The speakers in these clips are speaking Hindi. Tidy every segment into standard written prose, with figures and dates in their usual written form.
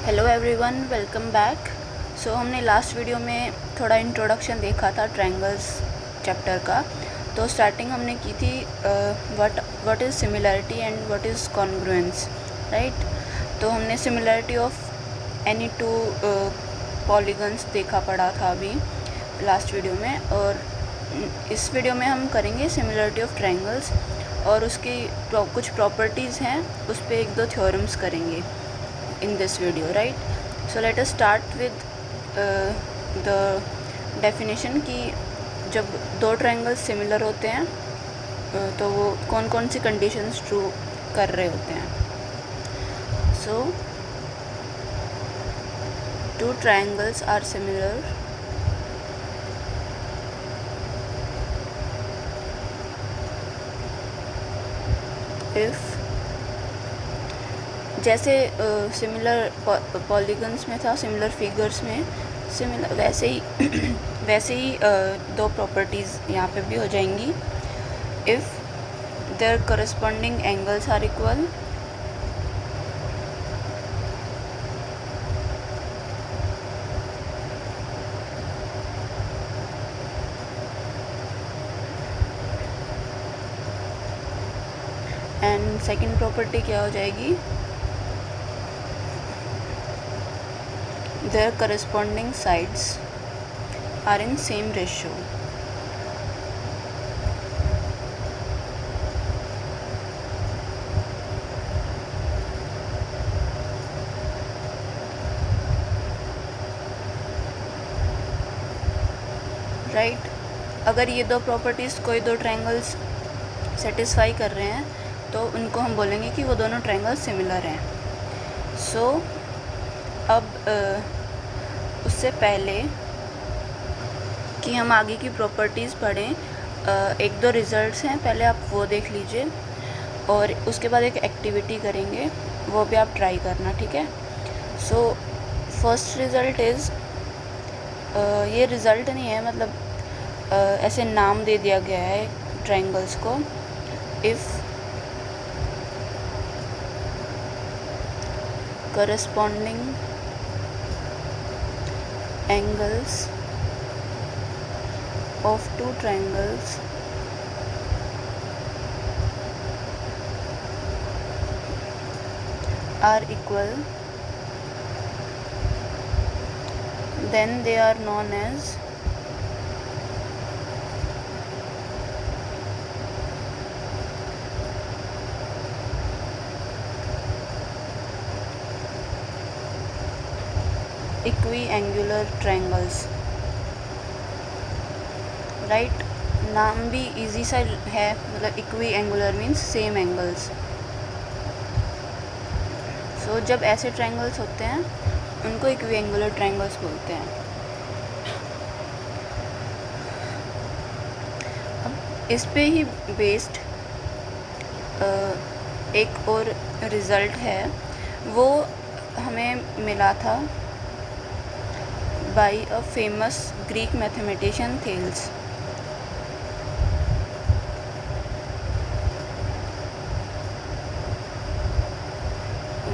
Hello everyone, welcome back. So हमने लास्ट वीडियो में थोड़ा इंट्रोडक्शन देखा था ट्रायंगल्स चैप्टर का। तो स्टार्टिंग हमने की थी what is similarity and what is congruence, right. तो हमने similarity of any two polygons देखा पड़ा था अभी लास्ट वीडियो में, और इस वीडियो में हम करेंगे सिमिलैरिटी ऑफ ट्रायंगल्स और उसकी कुछ प्रॉपर्टीज़ हैं, उस पर एक दो थ्योरम्स करेंगे in this video, right? So let us start with the definition कि जब दो ट्रायंगल्स सिमिलर होते हैं तो वो कौन कौन सी कंडीशंस ट्रू कर रहे होते हैं। So two triangles are similar if जैसे सिमिलर पॉलीगन्स में था, सिमिलर फिगर्स में सिमिलर, वैसे ही दो प्रॉपर्टीज़ यहाँ पे भी हो जाएंगी। If there corresponding angles are equal and second property क्या हो जाएगी, their corresponding sides are in same ratio. Right अगर ये दो प्रॉपर्टीज़ कोई दो ट्रायंगल्स सेटिस्फाई कर रहे हैं तो उनको हम बोलेंगे कि वो दोनों ट्रायंगल्स सिमिलर हैं। सो अब उससे पहले कि हम आगे की प्रॉपर्टीज़ पढ़ें, एक दो रिज़ल्ट्स हैं, पहले आप वो देख लीजिए और उसके बाद एक एक्टिविटी करेंगे, वो भी आप ट्राई करना, ठीक है। सो फर्स्ट रिज़ल्ट इज़, ये रिज़ल्ट नहीं है, मतलब ऐसे नाम दे दिया गया है ट्रायंगल्स को। If corresponding angles of two triangles are equal, then they are known as equiangular triangles. Right नाम भी इजी सा है, मतलब equiangular means same angles. So जब ऐसे ट्रायंगल्स होते हैं उनको इक्विएंगुलर ट्रायंगल्स बोलते हैं। अब इस पे ही बेस्ड एक और रिज़ल्ट है, वो हमें मिला था by a famous Greek mathematician Thales.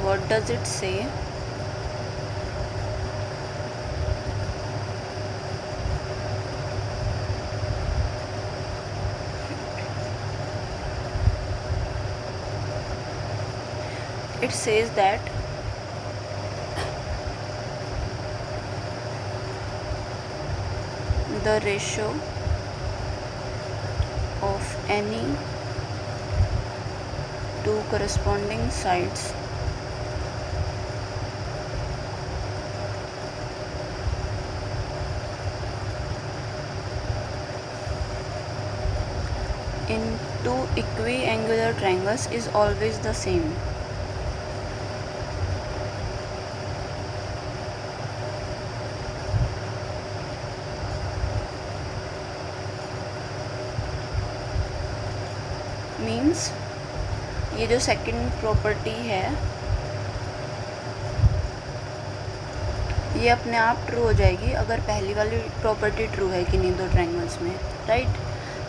What does it say? It says that the ratio of any two corresponding sides in two equiangular triangles is always the same. Means ये जो सेकंड प्रॉपर्टी है ये अपने आप ट्रू हो जाएगी अगर पहली वाली प्रॉपर्टी ट्रू है कि नहीं दो ट्रायंगल्स में, राइट।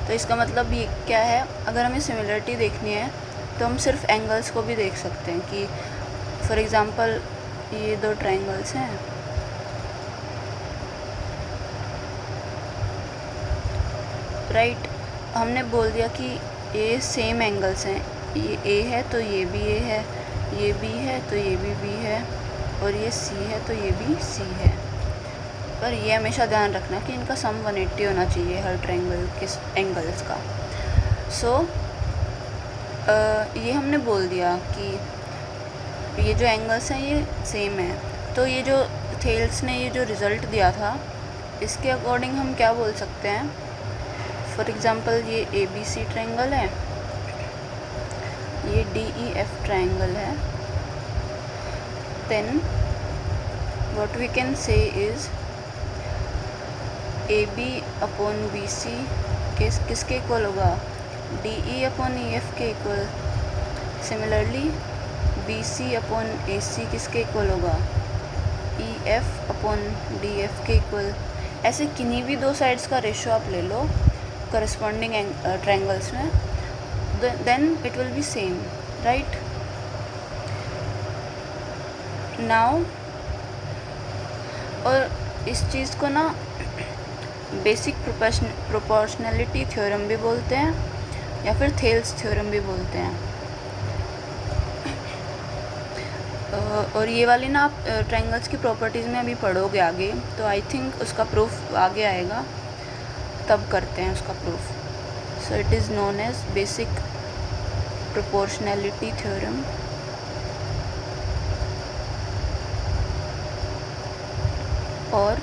तो इसका मतलब ये क्या है, अगर हमें सिमिलरिटी देखनी है तो हम सिर्फ एंगल्स को भी देख सकते हैं कि फॉर एग्ज़ाम्पल ये दो ट्रायंगल्स हैं, राइट। हमने बोल दिया कि ये सेम एंगल्स हैं, ये ए है तो ये भी ए है, ये बी है तो ये भी बी है, और ये सी है तो ये भी सी है। पर ये हमेशा ध्यान रखना कि इनका सम 180 होना चाहिए हर ट्रायंगल के एंगल्स का। सो ये हमने बोल दिया कि ये जो एंगल्स हैं ये सेम है। तो ये जो थेल्स ने ये जो रिज़ल्ट दिया था, इसके अकॉर्डिंग हम क्या बोल सकते हैं। फॉर एग्ज़ाम्पल ये ABC ट्रायंगल है, ये DEF ट्रायंगल है। Then what we can say is AB upon BC किसके इक्वल होगा, DE अपॉन EF के equal. Similarly BC upon AC किसके इक्वल होगा, EF अपॉन DF के इक्वल। ऐसे किन्हीं भी दो साइड्स का रेशो आप ले लो करस्पॉन्डिंग ट्रायंगल्स में, then it will be same, right. Now और इस चीज़ को ना बेसिक प्रोपोर्शनलिटी थ्योरम भी बोलते हैं या फिर थेल्स थ्योरम भी बोलते हैं। और ये वाली ना आप ट्रायंगल्स की प्रॉपर्टीज़ में अभी पढ़ोगे आगे, तो आई थिंक उसका प्रूफ आगे आएगा, तब करते हैं उसका proof. So it is known as basic proportionality theorem. और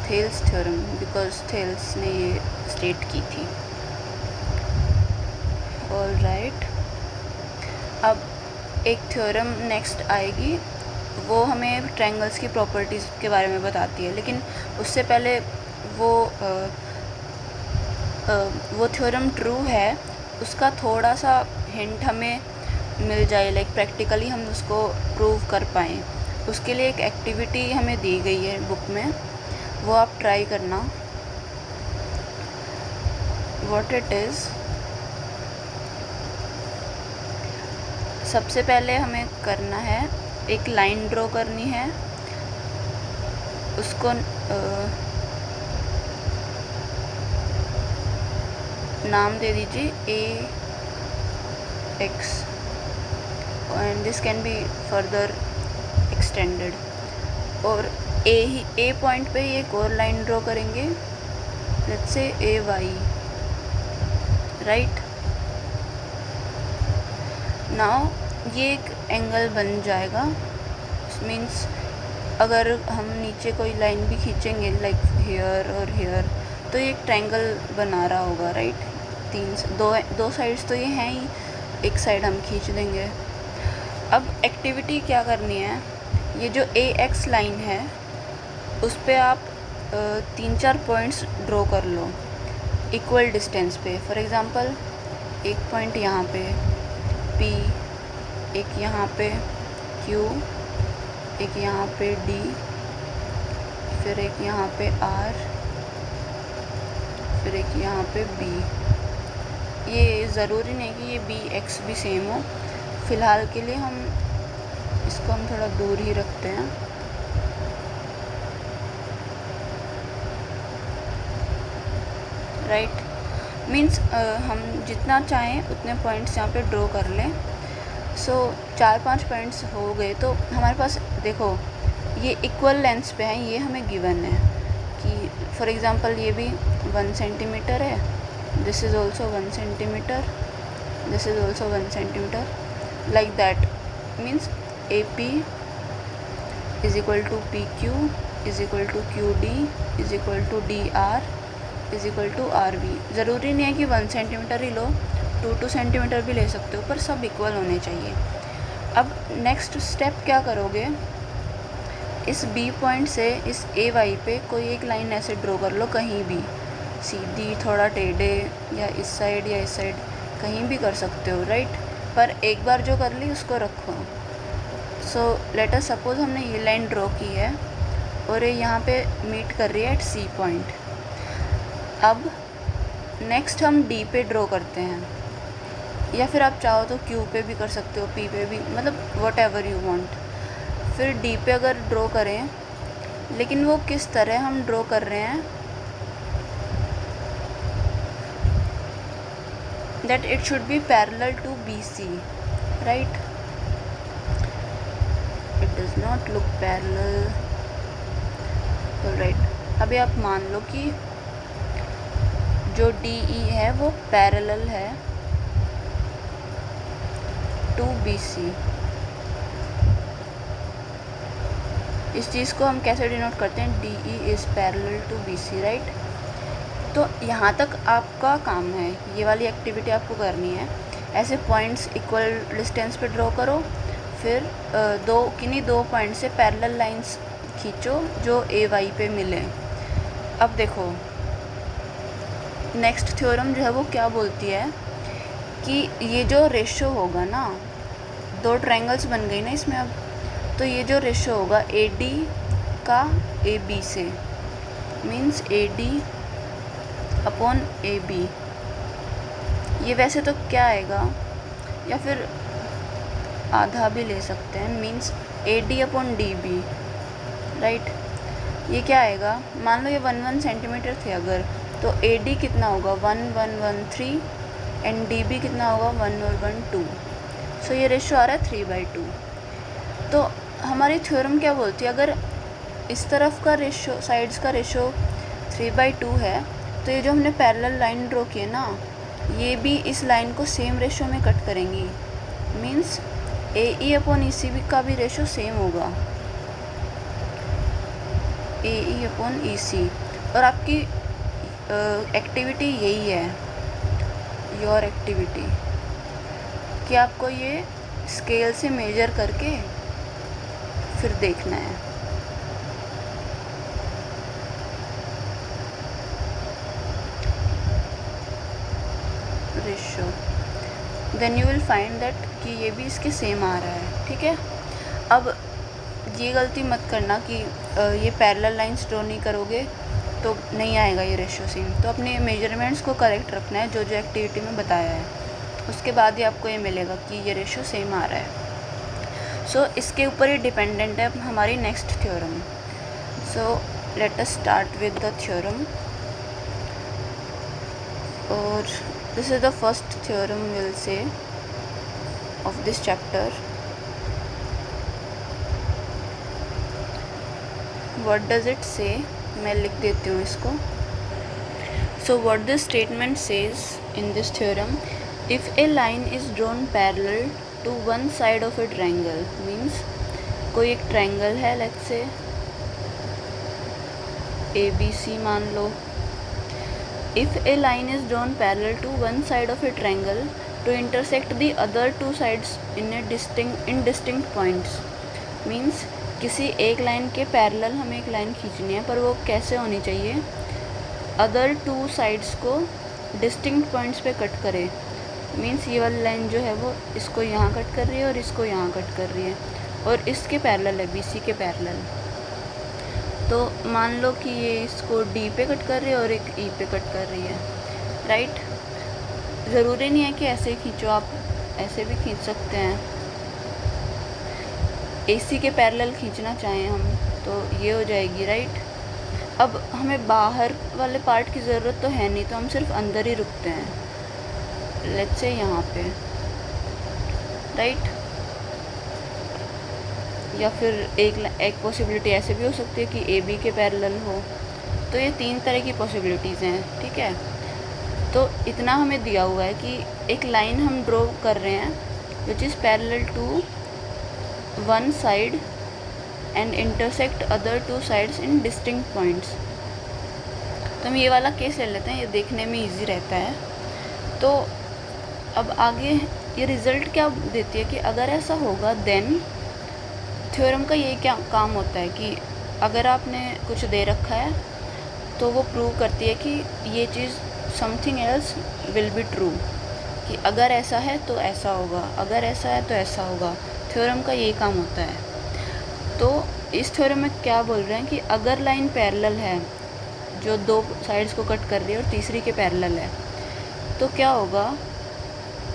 थेल्स थ्योरम, बिकॉज थेल्स ने ये स्टेट की थी। ऑलराइट, अब एक थ्योरम नेक्स्ट आएगी, वो हमें ट्रायंगल्स की प्रॉपर्टीज़ के बारे में बताती है, लेकिन उससे पहले वो थ्योरम ट्रू है उसका थोड़ा सा हिंट हमें मिल जाए, लाइक प्रैक्टिकली हम उसको प्रूव कर पाएँ। उसके लिए एक एक्टिविटी हमें दी गई है बुक में, वो आप ट्राई करना। व्हाट इट इज़, सबसे पहले हमें करना है, एक लाइन ड्रॉ करनी है, उसको नाम दे दीजिए AX, and this can be further extended. और ए पॉइंट पे एक और लाइन ड्रॉ करेंगे, let's say AY, right. Now ये एक एंगल बन जाएगा। मीन्स अगर हम नीचे कोई लाइन भी खींचेंगे लाइक हेयर और हेयर, तो ये एक ट्रायंगल बना रहा होगा, राइट। दो साइड्स तो ये हैं ही, एक साइड हम खींच देंगे। अब एक्टिविटी क्या करनी है, ये जो AX लाइन है उस पे आप 3-4 पॉइंट्स ड्रॉ कर लो इक्वल डिस्टेंस पे। फॉर एग्ज़ाम्पल एक पॉइंट यहाँ पे P, एक यहाँ पे Q, एक यहाँ पे D, फिर एक यहाँ पे R, फिर एक यहाँ पे B। ये ज़रूरी नहीं कि ये BX भी सेम हो, फ़िलहाल के लिए हम इसको थोड़ा दूर ही रखते हैं। राइट, मीन्स हम जितना चाहें उतने पॉइंट्स यहाँ पे ड्रॉ कर लें। सो 4-5 पॉइंट्स हो गए तो हमारे पास देखो ये इक्वल लेंथ्स पे हैं, ये हमें गिवन है कि फॉर एग्ज़ाम्पल ये भी 1 सेंटीमीटर है, this is also 1 centimetre, this is also 1 centimetre, like that. Means AP is equal to PQ is equal to QD is equal to DR is equal to RB। ज़रूरी नहीं है कि 1 सेंटीमीटर ही लो, 2 सेंटीमीटर भी ले सकते हो, पर सब इक्वल होने चाहिए। अब नेक्स्ट स्टेप क्या करोगे, इस B पॉइंट से इस AY पे कोई एक लाइन ऐसे ड्रॉ कर लो, कहीं भी सीधी, थोड़ा टेढ़े, या इस साइड कहीं भी कर सकते हो, राइट। पर एक बार जो कर ली उसको रखो। सो लेट अस सपोज हमने ये लाइन ड्रॉ की है और ये यहाँ पे मीट कर रही है एट C पॉइंट। अब नेक्स्ट हम D पे ड्रॉ करते हैं, या फिर आप चाहो तो Q पे भी कर सकते हो, P पे भी, मतलब वट एवर यू वॉन्ट। फिर डी पे अगर ड्रॉ करें, लेकिन वो किस तरह हम ड्रॉ कर रहे हैं, that it should be parallel to BC, right? It does not look parallel, right. अभी आप मान लो कि जो DE है वो पैरेलल है टू BC। इस चीज़ को हम कैसे डिनोट करते हैं? DE is parallel to BC, right? तो यहाँ तक आपका काम है, ये वाली एक्टिविटी आपको करनी है। ऐसे पॉइंट्स इक्वल डिस्टेंस पे ड्रॉ करो, फिर किन्हीं दो पॉइंट से पैरेलल लाइंस खींचो जो AY पे मिले। अब देखो नेक्स्ट थ्योरम जो है वो क्या बोलती है कि ये जो रेशो होगा ना, दो ट्रायंगल्स बन गई ना इसमें अब, तो ये जो रेशो होगा AD का AB से, मीन्स AD अपॉन AB, ये वैसे तो क्या आएगा, या फिर आधा भी ले सकते हैं, means AD upon DB, right? ये क्या आएगा? मान लो ये 1 सेंटीमीटर थे अगर, तो AD कितना होगा 1 1 1 3 एंड DB कितना होगा 1 और 1 2। सो ये रेशो आ रहा है 3/2। तो हमारी थ्योरम क्या बोलती है, अगर इस तरफ का रेशो, साइड्स का रेशो 3/2 है, तो ये जो हमने पैरेलल लाइन ड्रॉ की है ना, ये भी इस लाइन को सेम रेशो में कट करेंगी, मीन्स AE अपॉन EC का भी रेशो सेम होगा, AE अपॉन EC। और आपकी एक्टिविटी यही है, योर एक्टिविटी, कि आपको ये स्केल से मेजर करके फिर देखना है। Ratio, then you will find that कि ये भी इसके सेम आ रहा है, ठीक है? अब ये गलती मत करना कि ये पैरेलल लाइंस ड्रॉ नहीं करोगे तो नहीं आएगा ये रेशो सेम। तो अपने मेजरमेंट्स को करेक्ट रखना है, जो जो एक्टिविटी में बताया है, उसके बाद ही आपको ये मिलेगा कि ये रेशो सेम आ रहा है। सो इसके ऊपर ही डिपेंडेंट है हमारी next theorem. So let us start with the theorem, और this is the first theorem will say of this chapter. What does it say? मैं लिख देती हूँ इसको। So what this statement says in this theorem, if a line is drawn parallel to one side of a triangle, means कोई एक ट्रायंगल है, लेट्स से ABC मान लो। If a line is drawn parallel to one side of a triangle to intersect the other two sides in distinct points, means किसी एक लाइन के पैरेलल हमें एक लाइन खींचनी है, पर वो कैसे होनी चाहिए? अदर टू साइड्स को डिस्टिंक्ट पॉइंट्स पे कट करे, मीन्स ये वाली लाइन जो है वो इसको यहाँ कट कर रही है और इसको यहाँ कट कर रही है, और इसके पैरेलल है, BC के पैरेलल। तो मान लो कि ये इसको D पे कट कर रही है और एक E पे कट कर रही है, राइट? ज़रूरी नहीं है कि ऐसे ही खींचो, आप ऐसे भी खींच सकते हैं। AC के पैरेलल खींचना चाहें हम तो ये हो जाएगी, राइट? अब हमें बाहर वाले पार्ट की ज़रूरत तो है नहीं, तो हम सिर्फ अंदर ही रुकते हैं, लेट्स से यहाँ पे, राइट? या फिर एक पॉसिबिलिटी ऐसे भी हो सकती है कि AB के पैरेलल हो। तो ये 3 तरह की पॉसिबिलिटीज़ हैं, ठीक है? तो इतना हमें दिया हुआ है कि एक लाइन हम ड्रॉ कर रहे हैं which is parallel to one side and intersect other two sides in distinct points. तो हम ये वाला केस ले लेते हैं, ये देखने में इजी रहता है। तो अब आगे ये रिज़ल्ट क्या देती है कि अगर ऐसा होगा देन थ्योरम का ये क्या काम होता है कि अगर आपने कुछ दे रखा है तो वो प्रूव करती है कि ये चीज़ something else will be true, कि अगर ऐसा है तो ऐसा होगा, अगर ऐसा है तो ऐसा होगा। थ्योरम का यही काम होता है। तो इस थ्योरम में क्या बोल रहे हैं कि अगर लाइन पैरेलल है जो दो साइड्स को कट कर रही है और तीसरी के पैरेलल है, तो क्या होगा,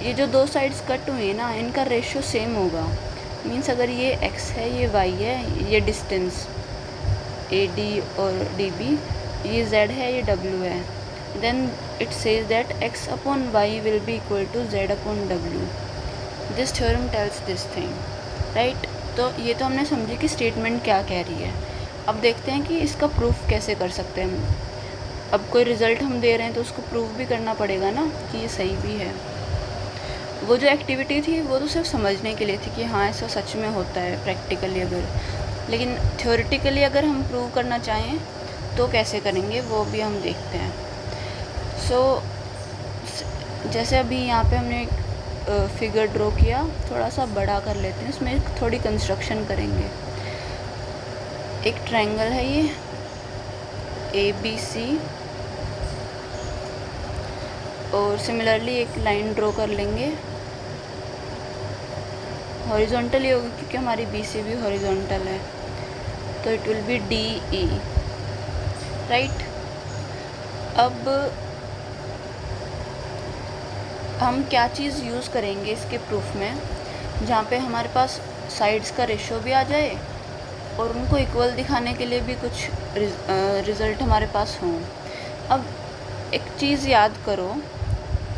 ये जो दो साइड्स कट हुई है ना, इनका रेशियो सेम होगा। मीन्स अगर ये x है, ये y है, ये डिस्टेंस AD और DB, ये Z है, ये W है, then it says that x upon y will be equal to z upon w. This theorem tells this thing, right? तो ये तो हमने समझी कि स्टेटमेंट क्या कह रही है। अब देखते हैं कि इसका प्रूफ कैसे कर सकते हैं हम। अब कोई रिज़ल्ट हम दे रहे हैं तो उसको प्रूफ भी करना पड़ेगा ना कि ये सही भी है। वो जो एक्टिविटी थी वो तो सिर्फ समझने के लिए थी कि हाँ ऐसा सच में होता है प्रैक्टिकली अगर, लेकिन थ्योरेटिकली अगर हम प्रूव करना चाहें तो कैसे करेंगे वो भी हम देखते हैं। सो जैसे अभी यहाँ पे हमने एक फिगर ड्रॉ किया, थोड़ा सा बड़ा कर लेते हैं, इसमें थोड़ी कंस्ट्रक्शन करेंगे। एक ट्रायंगल है ये ABC, और सिमिलरली एक लाइन ड्रॉ कर लेंगे, हॉरिजॉन्टल ही होगी क्योंकि हमारी BC भी हॉरिजॉन्टल है, तो it will B DE, right. अब हम क्या चीज़ यूज़ करेंगे इसके प्रूफ में, जहाँ पे हमारे पास साइड्स का रेशो भी आ जाए और उनको इक्वल दिखाने के लिए भी कुछ रिज़ल्ट हमारे पास हों। अब एक चीज़ याद करो,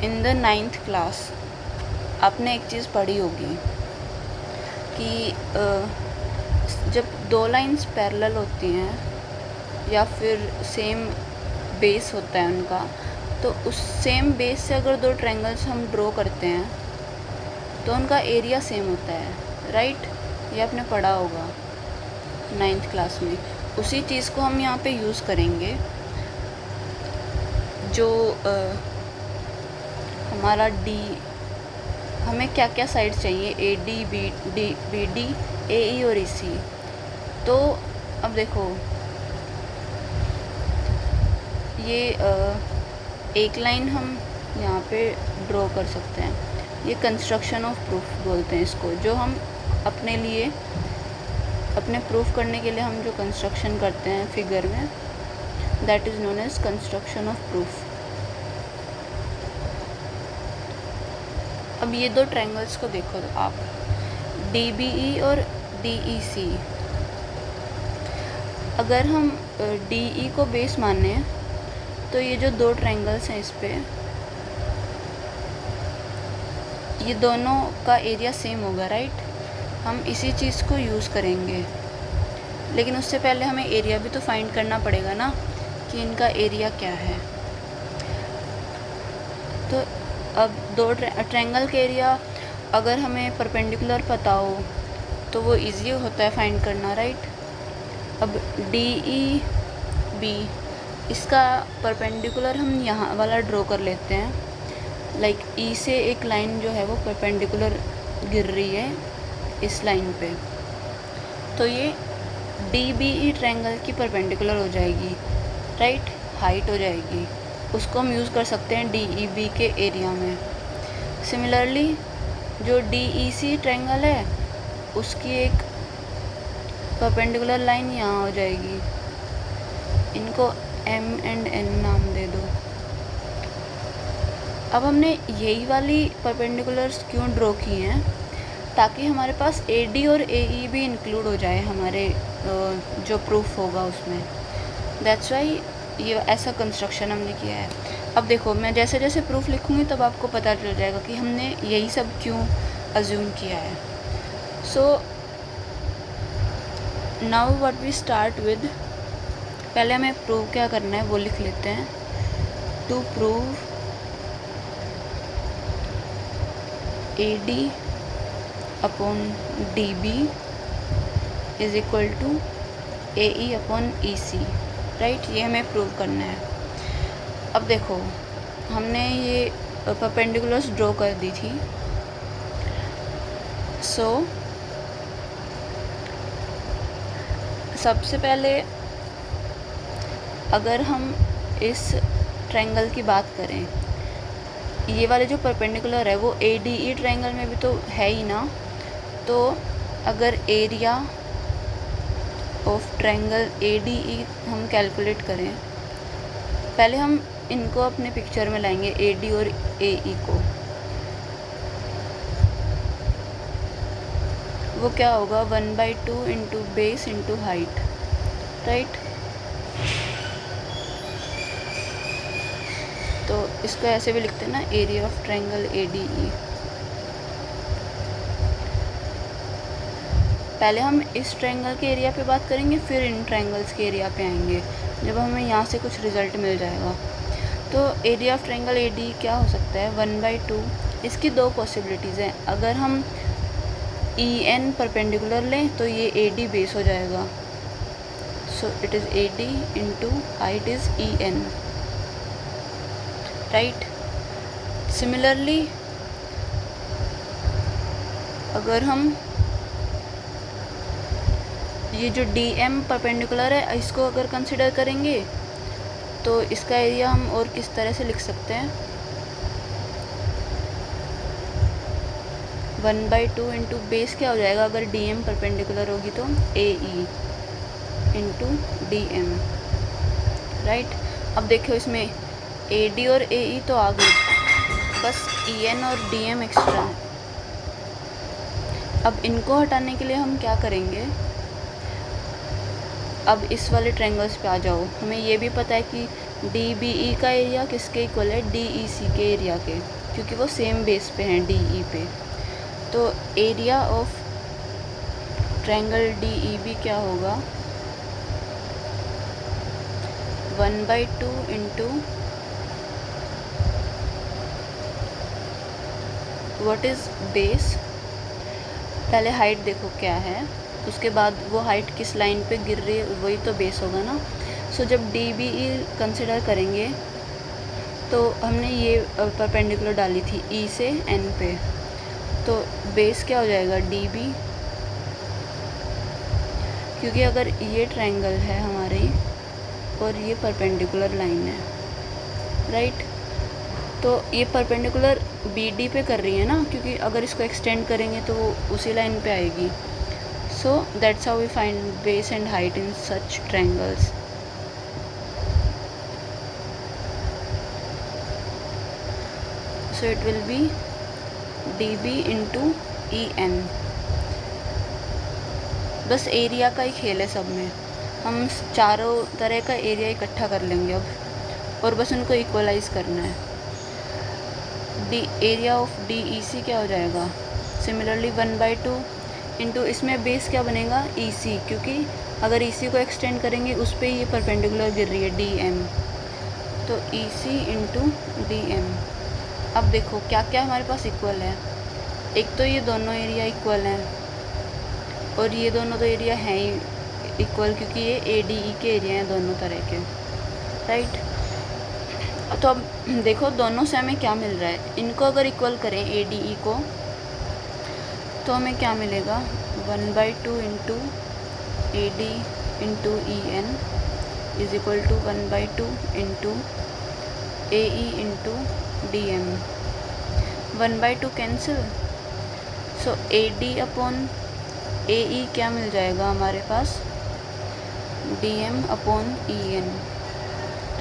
इन द 9th क्लास आपने एक चीज़ पढ़ी होगी कि जब दो लाइंस पैरेलल होती हैं या फिर सेम बेस होता है उनका, तो उस सेम बेस से अगर दो ट्रायंगल्स हम ड्रॉ करते हैं तो उनका एरिया सेम होता है, राइट। ये आपने पढ़ा होगा 9th क्लास में। उसी चीज़ को हम यहाँ पे यूज़ करेंगे। जो हमारा हमें क्या क्या साइड चाहिए, AD BD AE और EC। तो अब देखो ये एक लाइन हम यहाँ पे ड्रॉ कर सकते हैं। ये कंस्ट्रक्शन ऑफ प्रूफ बोलते हैं इसको, जो हम अपने लिए अपने प्रूफ करने के लिए हम जो कंस्ट्रक्शन करते हैं फिगर में, that is known as construction of proof. अब ये दो ट्रायंगल्स को देखो आप, DBE और DEC। अगर हम DE को बेस माने तो ये जो दो ट्रायंगल्स हैं इस पे, ये दोनों का एरिया सेम होगा, राइट। हम इसी चीज़ को यूज़ करेंगे, लेकिन उससे पहले हमें एरिया भी तो फाइंड करना पड़ेगा ना कि इनका एरिया क्या है। तो अब दो ट्रायंगल के एरिया अगर हमें परपेंडिकुलर पता हो तो वो इजी होता है फाइंड करना, राइट। अब DEB, इसका परपेंडिकुलर हम यहाँ वाला ड्रॉ कर लेते हैं। लाइक E से एक लाइन जो है वो परपेंडिकुलर गिर रही है इस लाइन पे, तो ये DBE ट्रायंगल की परपेंडिकुलर हो जाएगी, राइट, हाइट हो जाएगी। उसको हम यूज़ कर सकते हैं DEB के एरिया में। सिमिलरली जो DEC ट्रायंगल है उसकी एक परपेंडिकुलर लाइन यहाँ हो जाएगी। इनको M and N नाम दे दो। अब हमने यही वाली परपेंडिकुलर्स क्यों ड्रॉ की हैं, ताकि हमारे पास AD और AE भी इंक्लूड हो जाए हमारे जो प्रूफ होगा उसमें। दैट्स वाई ये ऐसा कंस्ट्रक्शन हमने किया है। अब देखो मैं जैसे जैसे प्रूफ लिखूँगी तब आपको पता चल जाएगा कि हमने यही सब क्यों अज्यूम किया है। So now what we start with, पहले हमें प्रूव क्या करना है वो लिख लेते हैं। To prove AD upon DB is equal to AE upon EC, right. ये हमें प्रूव करना है। अब देखो हमने ये परपेंडिकुलर्स ड्रॉ कर दी थी। सो सबसे पहले अगर हम इस ट्रायंगल की बात करें, ये वाले जो परपेंडिकुलर है वो ADE ट्रायंगल में भी तो है ही ना। तो अगर एरिया ऑफ ट्रायंगल ADE हम कैलकुलेट करें, पहले हम इनको अपने पिक्चर में लाएंगे AD और AE को। वो क्या होगा 1/2 into base into height, right. तो इसको ऐसे भी लिखते हैं ना, एरिया ऑफ ट्रायंगल ADE। पहले हम इस ट्रायंगल के एरिया पे बात करेंगे, फिर इन ट्रायंगल्स के एरिया पे आएंगे जब हमें यहाँ से कुछ रिज़ल्ट मिल जाएगा। तो एरिया ऑफ ट्रायंगल ADE क्या हो सकता है 1/2। इसकी दो पॉसिबिलिटीज़ हैं। अगर हम EN परपेंडिकुलर लें तो ये AD बेस हो जाएगा, सो it is AD into height is EN, right. Similarly अगर हम ये जो DM परपेंडिकुलर है इसको अगर कंसिडर करेंगे तो इसका एरिया हम और किस तरह से लिख सकते हैं, 1/2 इंटू बेस क्या हो जाएगा अगर DM परपेंडिकुलर होगी तो AE इंटू DM, राइट। अब देखो इसमें AD और AE तो आ गई, बस EN और DM एक्स्ट्रा है। अब इनको हटाने के लिए हम क्या करेंगे, अब इस वाले ट्रायंगल्स पे आ जाओ। हमें ये भी पता है कि DBE का एरिया किसके इक्वल है, DEC के एरिया के, क्योंकि वो सेम बेस पे हैं DE पे। तो एरिया ऑफ ट्रायंगल DEB क्या होगा 1/2 इंटू व्हाट इज़ बेस। पहले हाइट देखो क्या है, उसके बाद वो हाइट किस लाइन पे गिर रही है वही तो बेस होगा ना। सो जब DBE कंसिडर करेंगे तो हमने ये परपेंडिकुलर डाली थी E से N पे, तो बेस क्या हो जाएगा DB, क्योंकि अगर ये ट्रायंगल है हमारे और ये परपेंडिकुलर लाइन है, राइट। तो ये परपेंडिकुलर BD पे कर रही है ना, क्योंकि अगर इसको एक्सटेंड करेंगे तो वो उसी लाइन पे आएगी। So that's how we find base and height in such triangles. So it will be DB into EN। बस एरिया का ही खेल है सब में, हम चारों तरह का एरिया इकट्ठा कर लेंगे अब, और बस उनको इक्वलाइज करना है। एरिया ऑफ DEC क्या हो जाएगा, सिमिलरली 1/2 इंटू इसमें बेस क्या बनेगा EC, क्योंकि अगर EC को एक्सटेंड करेंगे उस पर ये परपेंडिकुलर गिर रही है DM, तो EC इंटू DM। अब देखो क्या क्या हमारे पास इक्वल है, एक तो ये दोनों एरिया इक्वल हैं, और ये दोनों तो एरिया हैं ही इक्वल, क्योंकि ये ADE के एरिया हैं दोनों तरह के, राइट। तो अब देखो दोनों से हमें क्या मिल रहा है, इनको अगर इक्वल करें ADE को तो हमें क्या मिलेगा 1/2 into AD into EN is equal to 1/2 into AE into DM। 1/2 cancel, so AD upon AE क्या मिल जाएगा हमारे पास DM अपॉन EN,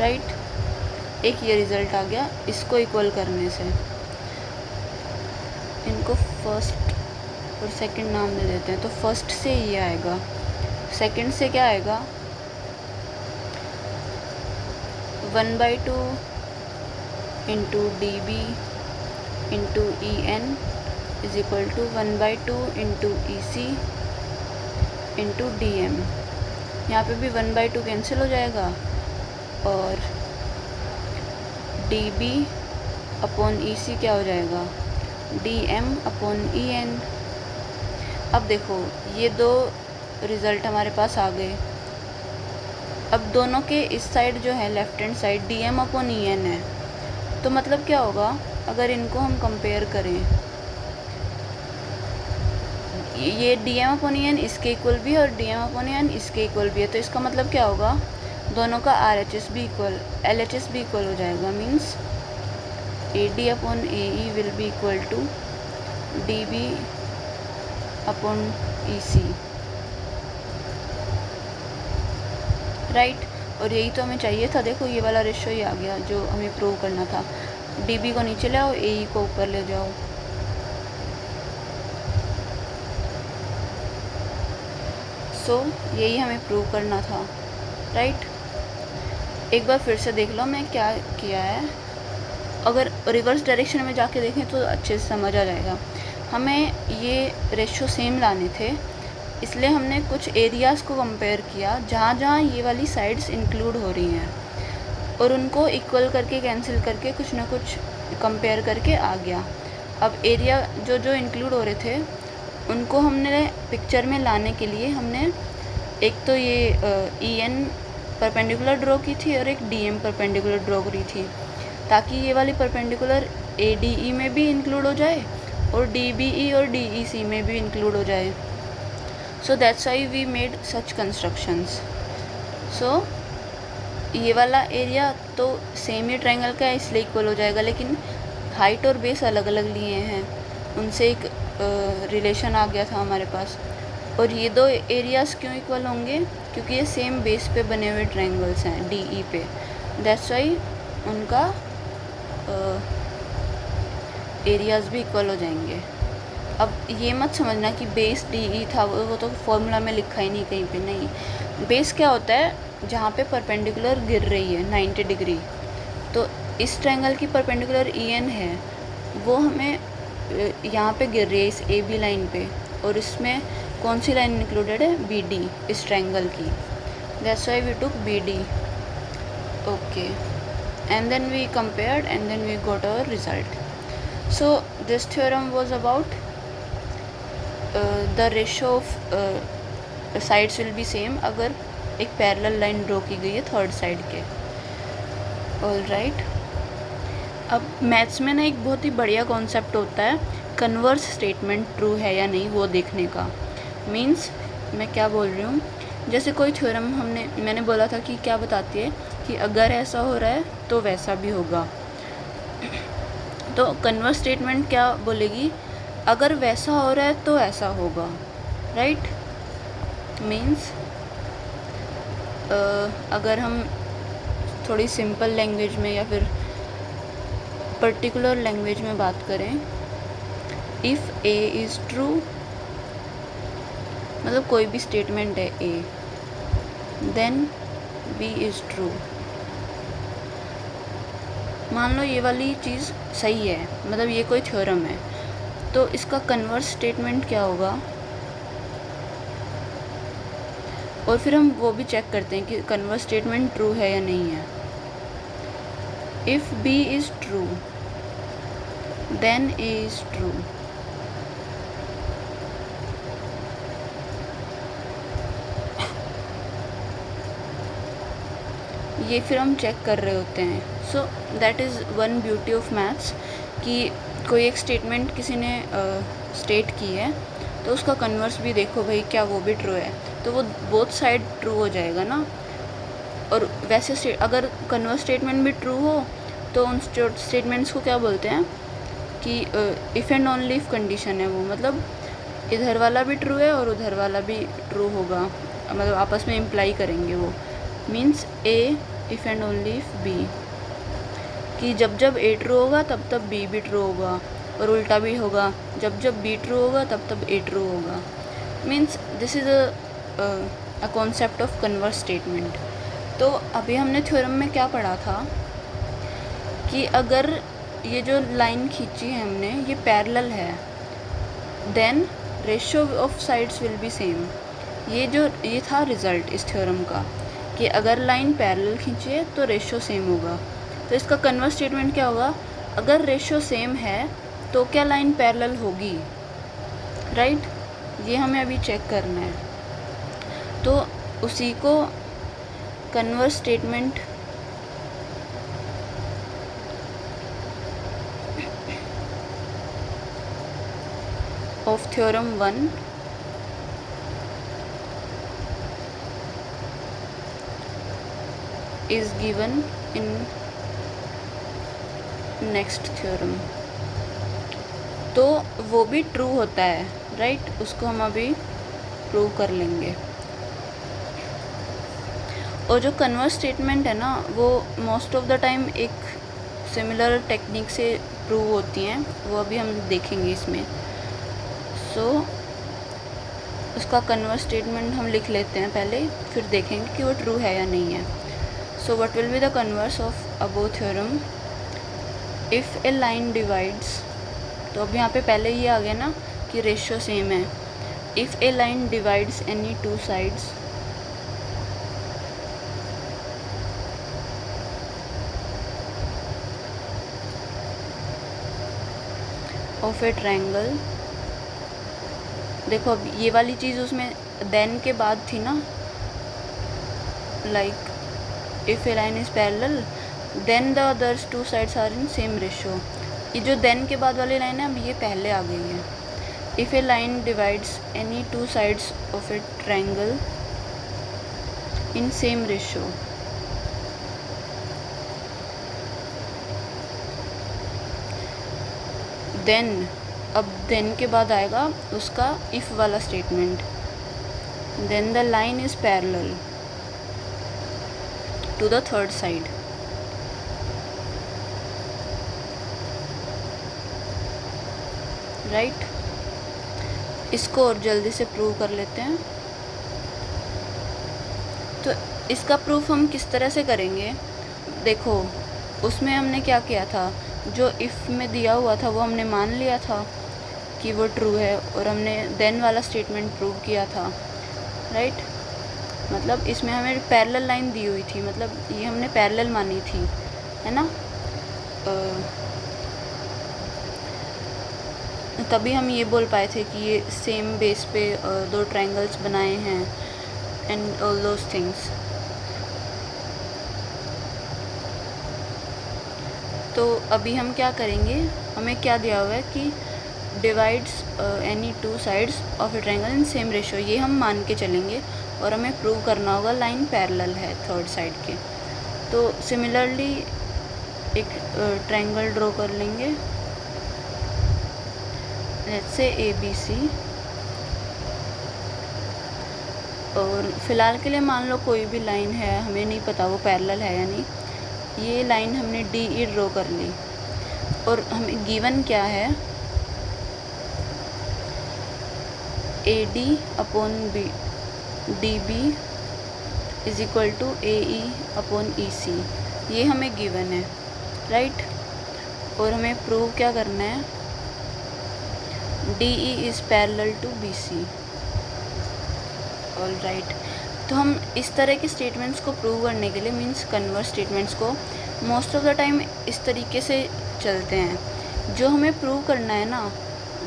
राइट। एक ये रिज़ल्ट आ गया इसको इक्वल करने से। इनको फर्स्ट और सेकंड नाम दे देते हैं, तो फर्स्ट से ये आएगा, सेकंड से क्या आएगा 1/2 into DB into EN is equal to 1/2 into EC into DM। यहाँ पे भी 1/2 कैंसिल हो जाएगा, और DB अपॉन EC क्या हो जाएगा DM अपॉन EN। अब देखो ये दो रिज़ल्ट हमारे पास आ गए। अब दोनों के इस साइड जो है left hand side DM upon EN है, तो मतलब क्या होगा अगर इनको हम कंपेयर करें, ये DM अपॉन EN इसके इक्वल भी है और DM अपॉन EN इसके इक्वल भी है, तो इसका मतलब क्या होगा दोनों का RHS भी इक्वल LHS भी इक्वल हो जाएगा। Means AD upon AE will be equal to DB upon EC, right. और यही तो हमें चाहिए था, देखो ये वाला रेशो ही आ गया जो हमें प्रूव करना था। DB को नीचे ले आओ, AE को ऊपर ले जाओ, सो यही हमें प्रूव करना था, राइट। एक बार फिर से देख लो मैं क्या किया है। अगर रिवर्स डायरेक्शन में जाके देखें तो अच्छे से समझ आ जाएगा। हमें ये रेशो सेम लाने थे, इसलिए हमने कुछ एरियाज़ को कंपेयर किया जहाँ जहाँ ये वाली साइड्स इंक्लूड हो रही हैं, और उनको इक्वल करके कैंसिल करके कुछ ना कुछ कंपेयर करके आ गया। अब एरिया जो जो इंक्लूड हो रहे थे उनको हमने पिक्चर में लाने के लिए हमने एक तो ये EN परपेंडिकुलर ड्रॉ की थी और एक DM परपेंडिकुलर ड्रॉ करी थी, ताकि ये वाली परपेंडिकुलर ADE में भी इंक्लूड हो जाए और DBE और DEC में भी इंक्लूड हो जाए। So that's why we made such constructions. So ये वाला एरिया तो सेम ही ट्रायंगल का है इसलिए इक्वल हो जाएगा, लेकिन हाइट और बेस अलग अलग लिए हैं, उनसे एक रिलेशन आ गया था हमारे पास। और ये दो एरियाज़ क्यों इक्वल होंगे, क्योंकि ये सेम बेस पे बने हुए ट्रायंगल्स हैं DE पे, दैट्स वाई उनका एरियाज़ भी इक्वल हो जाएंगे। अब ये मत समझना कि बेस DE था, वो तो फॉर्मूला में लिखा ही नहीं कहीं पे, नहीं। बेस क्या होता है, जहाँ पे परपेंडिकुलर गिर रही है 90 डिग्री। तो इस ट्रायंगल की परपेंडिकुलर EN है, वो हमें यहाँ पे गिर रही है इस AB लाइन पे, और इसमें कौन सी लाइन इंक्लूडेड है, BD, इस ट्रायंगल की। That's why we took BD, okay, and then we compared and then we got our result. So this theorem was about the ratio of sides will be same अगर एक पैरेलल लाइन ड्रॉ की गई है थर्ड साइड के। All right. अब मैथ्स में ना एक बहुत ही बढ़िया कॉन्सेप्ट होता है कन्वर्स स्टेटमेंट ट्रू है या नहीं वो देखने का। मीन्स मैं क्या बोल रही हूँ, जैसे कोई थ्योरम मैंने बोला था कि क्या बताती है कि अगर ऐसा हो रहा है तो वैसा भी होगा। तो कन्वर्स स्टेटमेंट क्या बोलेगी, अगर वैसा हो रहा है तो ऐसा होगा, राइट। मीन्स अगर हम थोड़ी सिंपल लैंग्वेज में या फिर पर्टिकुलर लैंग्वेज में बात करें, इफ़ A इज़ ट्रू, मतलब कोई भी स्टेटमेंट है A, then B is true. मान लो ये वाली चीज़ सही है, मतलब ये कोई थ्योरम है, तो इसका कन्वर्स स्टेटमेंट क्या होगा, और फिर हम वो भी चेक करते हैं कि कन्वर्स स्टेटमेंट ट्रू है या नहीं है। If B is true then A is true. ये फिर हम चेक कर रहे होते हैं। So that is one beauty of maths, कि कोई एक स्टेटमेंट किसी ने स्टेट की है तो उसका कन्वर्स भी देखो भाई क्या वो भी ट्रू है, तो वो बोथ साइड ट्रू हो जाएगा ना। और वैसे अगर कन्वर्स स्टेटमेंट भी ट्रू हो तो उन स्टेटमेंट्स को क्या बोलते हैं कि if and only if condition है वो, मतलब इधर वाला भी ट्रू है और उधर वाला भी ट्रू होगा, मतलब आपस में इम्प्लाई करेंगे वो। Means A if and only if B, कि जब जब A ट्रू होगा तब तब B भी ट्रू होगा, और उल्टा भी होगा, जब जब B ट्रू होगा तब तब A ट्रू होगा। Means this is a concept of converse statement. तो अभी हमने थ्योरम में क्या पढ़ा था कि अगर ये जो लाइन खींची है हमने ये पैरेलल है, then ratio of sides will be same. ये था रिज़ल्ट इस थ्योरम का कि अगर लाइन पैरेलल खींची है तो रेशियो सेम होगा। तो इसका कन्वर्स स्टेटमेंट क्या होगा, अगर रेशियो सेम है तो क्या लाइन पैरेलल होगी, राइट। ये हमें अभी चेक करना है। तो उसी को converse statement of theorem 1 is given in next theorem। तो वो भी ट्रू होता है, राइट, उसको हम अभी प्रूव कर लेंगे। और जो कन्वर्स स्टेटमेंट है ना वो मोस्ट ऑफ द टाइम एक सिमिलर टेक्निक से प्रूव होती हैं, वो अभी हम देखेंगे इसमें। सो उसका कन्वर्स स्टेटमेंट हम लिख लेते हैं पहले, फिर देखेंगे कि वो ट्रू है या नहीं है। So what will be the converse of above theorem? If a line divides, तो अब यहाँ पे पहले ये आ गया ना कि रेशियो सेम है। If a line divides any two sides of a triangle, देखो अब ये वाली चीज़ उसमें देन के बाद थी ना, like if a line is parallel then the others two sides are in same ratio. ये जो देन के बाद वाली लाइन है अब ये पहले आ गई है। If a line divides any two sides of a triangle in same ratio, then, अब देन के बाद आएगा उसका इफ़ वाला statement, then the line is parallel to the third side. Right, इसको और जल्दी से प्रूव कर लेते हैं। तो इसका प्रूफ हम किस तरह से करेंगे? देखो उसमें हमने क्या किया था, जो इफ़ में दिया हुआ था वो हमने मान लिया था कि वो ट्रू है, और हमने देन वाला स्टेटमेंट प्रूव किया था। राइट, मतलब इसमें हमें पैरेलल लाइन दी हुई थी, मतलब ये हमने पैरेलल मानी थी, है ना। तभी हम ये बोल पाए थे कि ये सेम बेस पे दो ट्रायंगल्स बनाए हैं एंड ऑल दोज थिंग्स। तो अभी हम क्या करेंगे, हमें क्या दिया हुआ है कि divides any two sides of a triangle in same ratio, ये हम मान के चलेंगे और हमें प्रूव करना होगा लाइन पैरेलल है थर्ड साइड के। तो सिमिलरली एक ट्रायंगल ड्रॉ कर लेंगे, लेट्स से ABC, और फिलहाल के लिए मान लो कोई भी लाइन है, हमें नहीं पता वो पैरेलल है या नहीं। ये लाइन हमने DE ड्रॉ कर ली और हमें गिवन क्या है, AD upon DB is equal to AE upon EC, ये हमें गिवन है। राइट, और हमें प्रूव क्या करना है, DE is parallel to BC। All right, तो हम इस तरह के स्टेटमेंट्स को प्रूव करने के लिए, मीन्स कन्वर्स स्टेटमेंट्स को मोस्ट ऑफ द टाइम इस तरीके से चलते हैं। जो हमें प्रूव करना है ना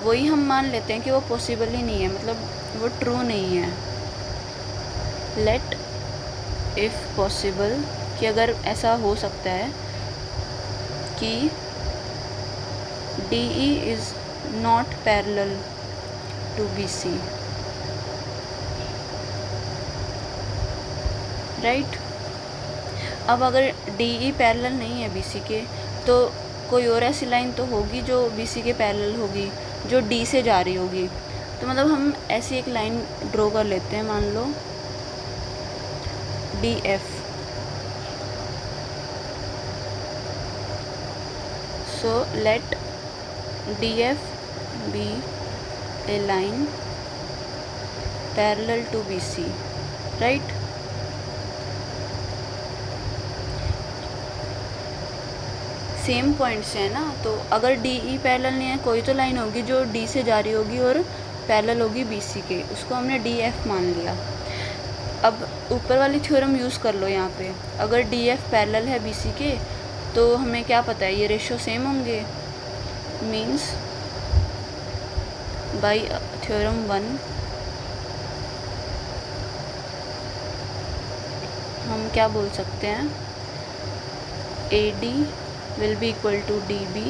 वही हम मान लेते हैं कि वो पॉसिबल ही नहीं है, मतलब वो ट्रू नहीं है। लेट इफ़ पॉसिबल, कि अगर ऐसा हो सकता है कि DE is not parallel to BC। Right, अब अगर DE पैरेलल नहीं है BC के, तो कोई और ऐसी लाइन तो होगी जो BC के पैरेलल होगी, जो D से जा रही होगी। तो मतलब हम ऐसी एक लाइन ड्रॉ कर लेते हैं, मान लो DF। So let DF be a line parallel to BC। Right, same points है ना, तो अगर DE पैरेलल नहीं है, कोई तो लाइन होगी जो D से जा रही होगी और पैरेलल होगी BC के, उसको हमने DF मान लिया। अब ऊपर वाली थ्योरम यूज़ कर लो यहाँ पे, अगर DF पैरेलल है BC के तो हमें क्या पता है, ये रेशियो सेम होंगे। मीन्स बाय थ्योरम 1 हम क्या बोल सकते हैं, AD will be equal to DB,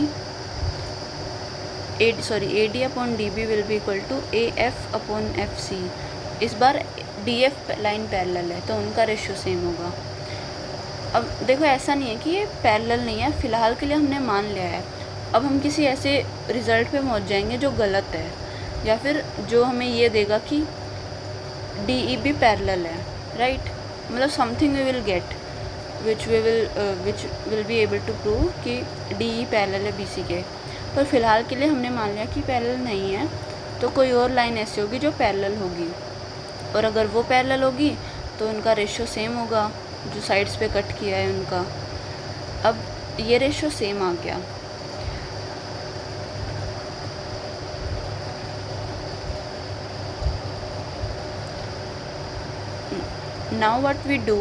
AD upon DB will be equal to AF upon FC। इस बार DF लाइन पैरेलल है तो उनका रेशियो सेम होगा। अब देखो ऐसा नहीं है कि ये पैरेलल नहीं है, फ़िलहाल के लिए हमने मान लिया है। अब हम किसी ऐसे रिज़ल्ट पे पहुंच जाएंगे जो गलत है, या फिर जो हमें ये देगा कि DE भी पैरेलल है। राइट, मतलब something we will get which will be able to prove कि DE पैरेलल है BC के। पर फिलहाल के लिए हमने मान लिया कि पैरेलल नहीं है, तो कोई और लाइन ऐसी होगी जो पैरेलल होगी। और अगर वो पैरेलल होगी तो उनका रेशो सेम होगा, जो साइड्स पे कट किया है उनका। अब ये रेशो सेम आ गया। नाउ व्हाट वी डू,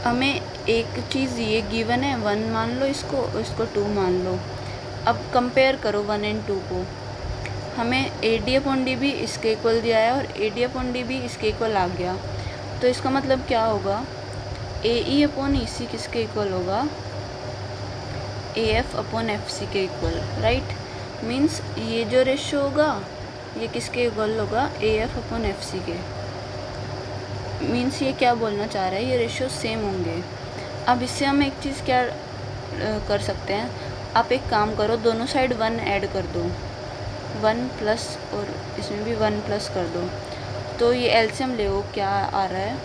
हमें एक चीज़ ये गिवन है 1 मान लो, इसको 2 मान लो। अब कंपेयर करो 1 और 2 को। हमें AD/DB इसके इक्वल दिया है और AD/DB इसके इक्वल आ गया, तो इसका मतलब क्या होगा, AE/EC किसके इक्वल होगा, AF/FC के इक्वल, राइट। मीन्स ये जो रेशो होगा ये किसके इक्वल होगा, AF/FC के। मीन्स ये क्या बोलना चाह रहा है, ये रेशो सेम होंगे। अब इससे हम एक चीज़ क्या कर सकते हैं, आप एक काम करो, दोनों साइड 1 ऐड कर दो, 1 प्लस और इसमें भी 1 प्लस कर दो, तो ये एलसीएम ले, क्या आ रहा है,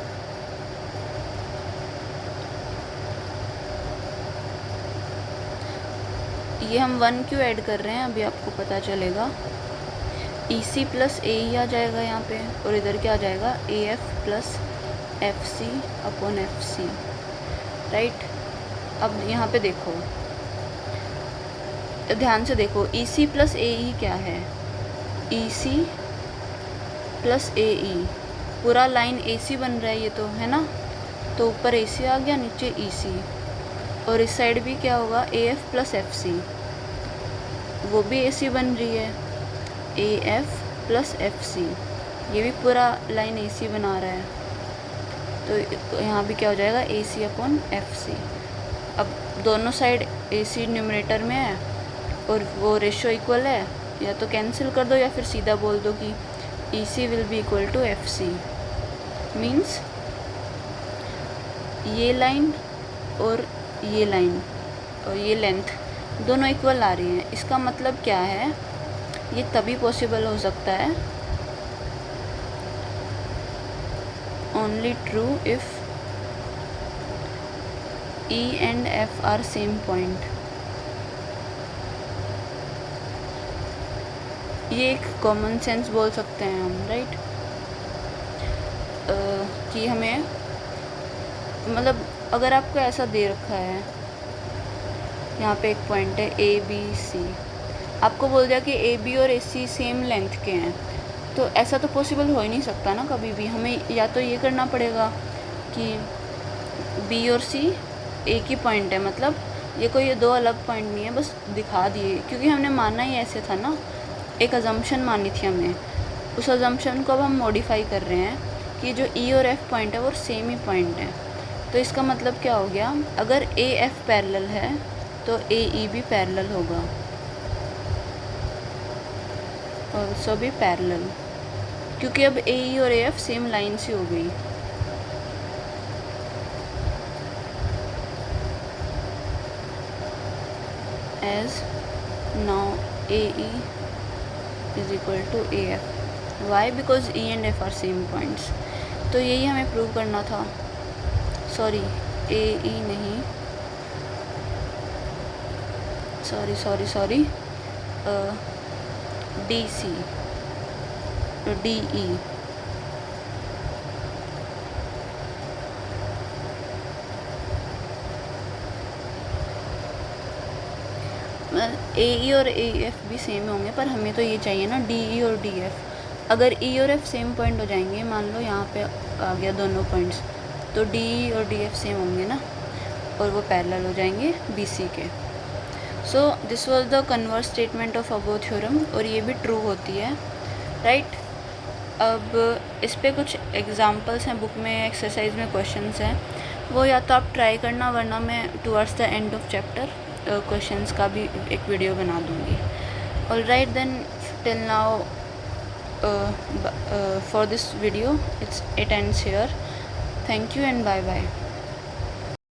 ये हम 1 क्यों ऐड कर रहे हैं अभी आपको पता चलेगा। EC प्लस AE आ जाएगा यहाँ पे, और इधर क्या आ जाएगा, AF प्लस FC/FC, राइट। अब यहाँ पे देखो, ध्यान से देखो, EC प्लस AE क्या है, EC प्लस AE, पूरा लाइन AC बन रहा है ये तो, है ना। तो ऊपर AC आ गया, नीचे EC, और इस साइड भी क्या होगा, AF प्लस FC, वो भी AC बन रही है, AF प्लस FC, ये भी पूरा लाइन AC बना रहा है। तो यहाँ भी क्या हो जाएगा, AC/FC। अब दोनों साइड AC न्यूमरेटर में है और वो रेशो इक्वल है, या तो कैंसिल कर दो या फिर सीधा बोल दो कि EC will be equal to FC। Means ये लाइन और ये लाइन और ये लेंथ दोनों इक्वल आ रही हैं। इसका मतलब क्या है, ये तभी पॉसिबल हो सकता है, only true if E and F are same point। ये एक कॉमन सेंस बोल सकते हैं हम, राइट। कि हमें मतलब अगर आपको ऐसा दे रखा है, यहाँ पे एक पॉइंट है ABC, आपको बोल दिया कि AB और AC सेम लेंथ के हैं, तो ऐसा तो पॉसिबल हो ही नहीं सकता ना कभी भी। हमें या तो ये करना पड़ेगा कि B और C एक ही पॉइंट है, मतलब ये कोई दो अलग पॉइंट नहीं है, बस दिखा दिए, क्योंकि हमने माना ही ऐसे था ना, एक अजम्पशन मानी थी हमने, उस अजम्पशन को अब हम मॉडिफाई कर रहे हैं कि जो E और F पॉइंट है वो सेम ही पॉइंट है। तो इसका मतलब क्या हो गया, अगर AF पैरेलल है तो AE भी पैरेलल होगा, ऑल्सो भी पैरेलल, क्योंकि अब AE और AF सेम लाइन से हो गई। As now AE is equal to AF, why? Because E and F are same points। तो यही हमें प्रूव करना था, सॉरी AE नहीं, सॉरी DC तो DE, AE और AF भी सेम होंगे, पर हमें तो ये चाहिए ना DE और DF। अगर E और F सेम पॉइंट हो जाएंगे, मान लो यहाँ पे आ गया दोनों पॉइंट्स, तो DE और DF सेम होंगे ना, और वो पैरेलल हो जाएंगे BC के। So this was the converse statement of above theorem, और ये भी ट्रू होती है, राइट। अब इस पे कुछ एग्जांपल्स हैं बुक में, एक्सरसाइज में क्वेश्चंस हैं, वो या तो आप ट्राई करना, वरना मैं towards the end of chapter questions का भी एक वीडियो बना दूँगी। All right then, till now for this video it ends here. Thank you and bye bye.